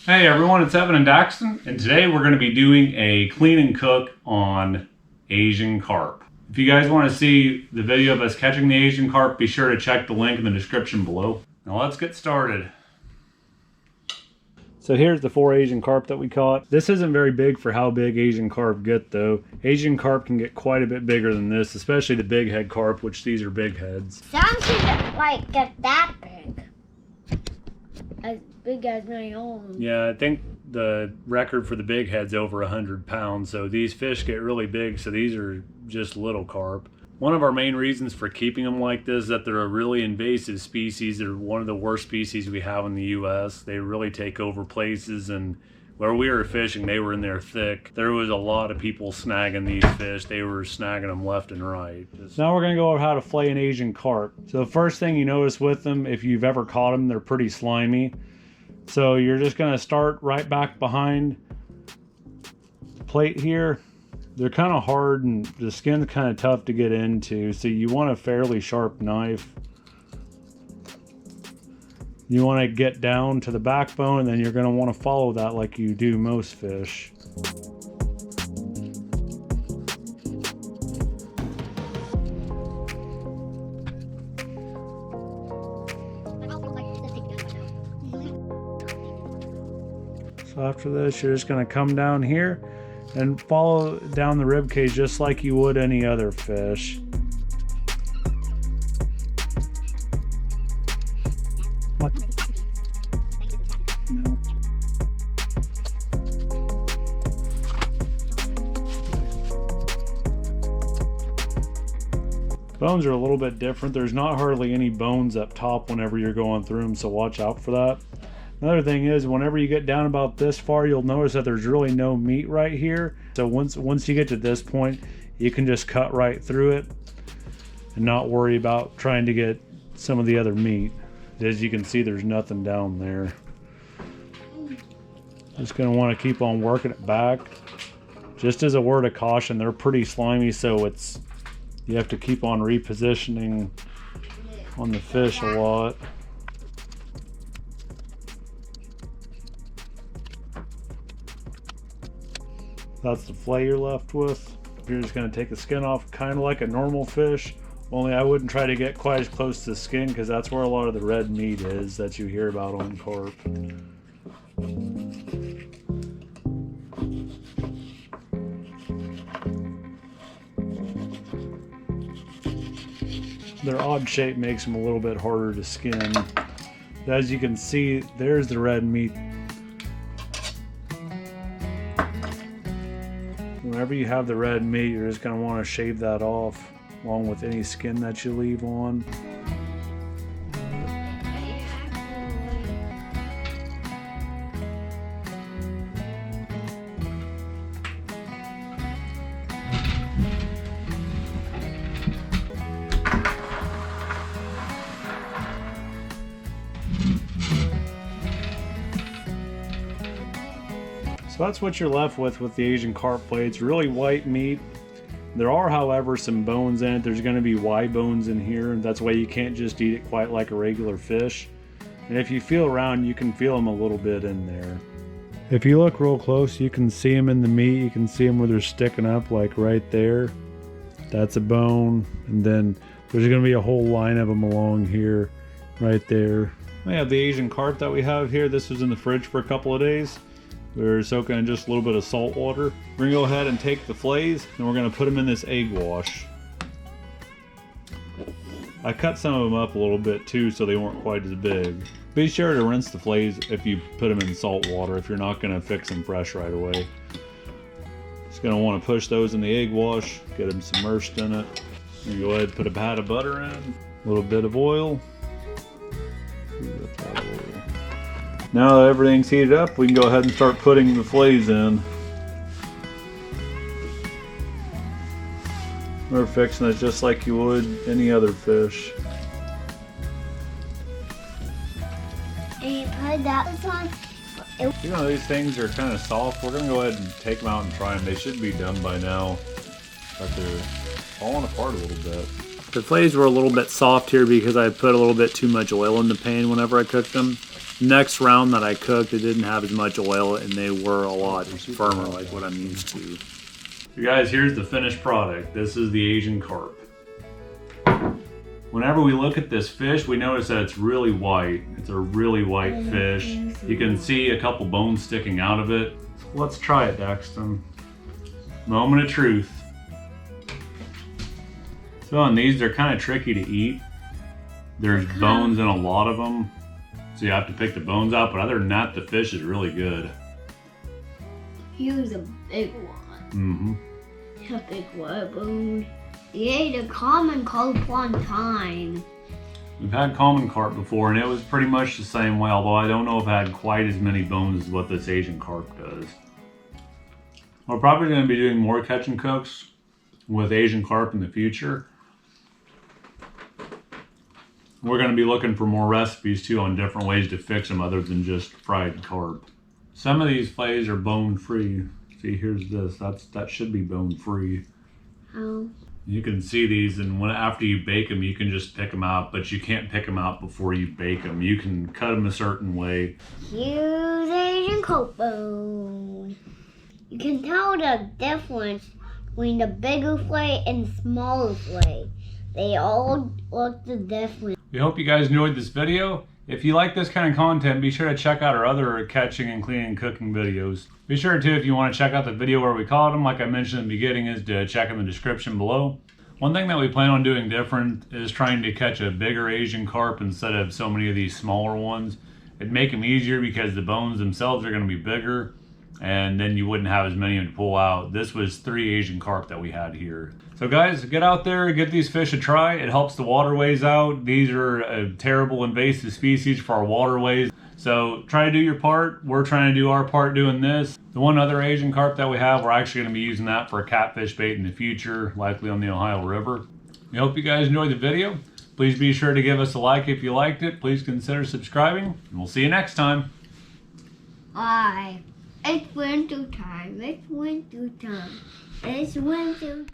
Hey everyone, it's Evan and Daxton, and today we're going to be doing a clean and cook on Asian carp. If you guys want to see the video of us catching the Asian carp, be sure to check the link in the description below. Now let's get started. So here's the 4 Asian carp that we caught. This isn't very big for how big Asian carp get though. Asian carp can get quite a bit bigger than this, especially the big head carp, which these are big heads. Some can like get that big. As big as my own. Yeah, I think the record for the big head's over 100 pounds, so these fish get really big, so these are just little carp. One of our main reasons for keeping them like this is that they're a really invasive species. They're one of the worst species we have in the US. They really take over places, and where we were fishing, they were in there thick. There was a lot of people snagging these fish. They were snagging them left and right. Now we're gonna go over how to flay an Asian carp. So the first thing you notice with them, if you've ever caught them, they're pretty slimy. So you're just gonna start right back behind the plate here. They're kind of hard and the skin's kind of tough to get into, so you want a fairly sharp knife. You want to get down to the backbone, and then you're going to want to follow that like you do most fish. So after this, you're just going to come down here and follow down the rib cage just like you would any other fish. What? No. Bones are a little bit different. There's not hardly any bones up top whenever you're going through them, so watch out for that. Another thing is, whenever you get down about this far, you'll notice that there's really no meat right here. So once you get to this point, you can just cut right through it and not worry about trying to get some of the other meat. As you can see, there's nothing down there. Just gonna want to keep on working it back. Just as a word of caution, they're pretty slimy, so you have to keep on repositioning on the fish a lot. That's the fillet you're left with. You're just gonna take the skin off, kind of like a normal fish. Only I wouldn't try to get quite as close to the skin, because that's where a lot of the red meat is that you hear about on carp. Their odd shape makes them a little bit harder to skin. As you can see, there's the red meat. Whenever you have the red meat, you're just going to want to shave that off, along with any skin that you leave on. So that's what you're left with the Asian carp fillet. It's really white meat. There are, however, some bones in it. There's going to be Y bones in here, and that's why you can't just eat it quite like a regular fish. And if you feel around, you can feel them a little bit in there. If you look real close, you can see them in the meat. You can see them where they're sticking up, like right there. That's a bone. And then there's going to be a whole line of them along here, right there. We have the Asian carp that we have here. This was in the fridge for a couple of days. We're soaking in just a little bit of salt water. We're gonna go ahead and take the fillets and we're gonna put them in this egg wash. I cut some of them up a little bit too, so they weren't quite as big. Be sure to rinse the fillets if you put them in salt water, if you're not gonna fix them fresh right away. Just gonna wanna push those in the egg wash, get them submerged in it. And go ahead and put a pat of butter in, a little bit of oil. Now that everything's heated up, we can go ahead and start putting the fillets in. We're fixing it just like you would any other fish. And you put that on. You know, these things are kind of soft. We're going to go ahead and take them out and try them. They should be done by now, but they're falling apart a little bit. The fillets were a little bit soft here because I put a little bit too much oil in the pan whenever I cooked them. next round that I cooked, it didn't have as much oil and they were a lot firmer like what I'm used to. So guys, here's the finished product. This is the Asian carp. Whenever we look at this fish, we notice that it's really white. It's a really white fish. You can see a couple bones sticking out of it. So let's try it, Daxton. Moment of truth. So on these, they're kind of tricky to eat. There's bones in a lot of them, so you have to pick the bones out, but other than that, the fish is really good. Here's a big one. A big white bone. We ate a common carp one time. We've had common carp before, and it was pretty much the same way, although I don't know if it had quite as many bones as what this Asian carp does. We're probably going to be doing more catch and cooks with Asian carp in the future. We're going to be looking for more recipes too on different ways to fix them other than just fried carp. Some of these fillets are bone free. See, here's this. That should be bone free. How? You can see these, and after you bake them, you can just pick them out, but you can't pick them out before you bake them. You can cut them a certain way. Here's Asian carp bone. You can tell the difference between the bigger fillet and the smaller fillet. They all look the different. We hope you guys enjoyed this video. If you like this kind of content, be sure to check out our other catching and cleaning and cooking videos. Be sure to, if you want to check out the video where we caught them, like I mentioned in the beginning, is to check in the description below. One thing that we plan on doing different is trying to catch a bigger Asian carp instead of so many of these smaller ones. It'd make them easier because the bones themselves are going to be bigger, and then you wouldn't have as many to pull out. This was 3 Asian carp that we had here. So guys, get out there, get these fish a try. It helps the waterways out. These are a terrible invasive species for our waterways. So try to do your part. We're trying to do our part doing this. The one other Asian carp that we have, we're actually going to be using that for a catfish bait in the future, likely on the Ohio River. We hope you guys enjoyed the video. Please be sure to give us a like if you liked it. Please consider subscribing, and we'll see you next time. Bye. It's winter time. It's winter time. It's winter.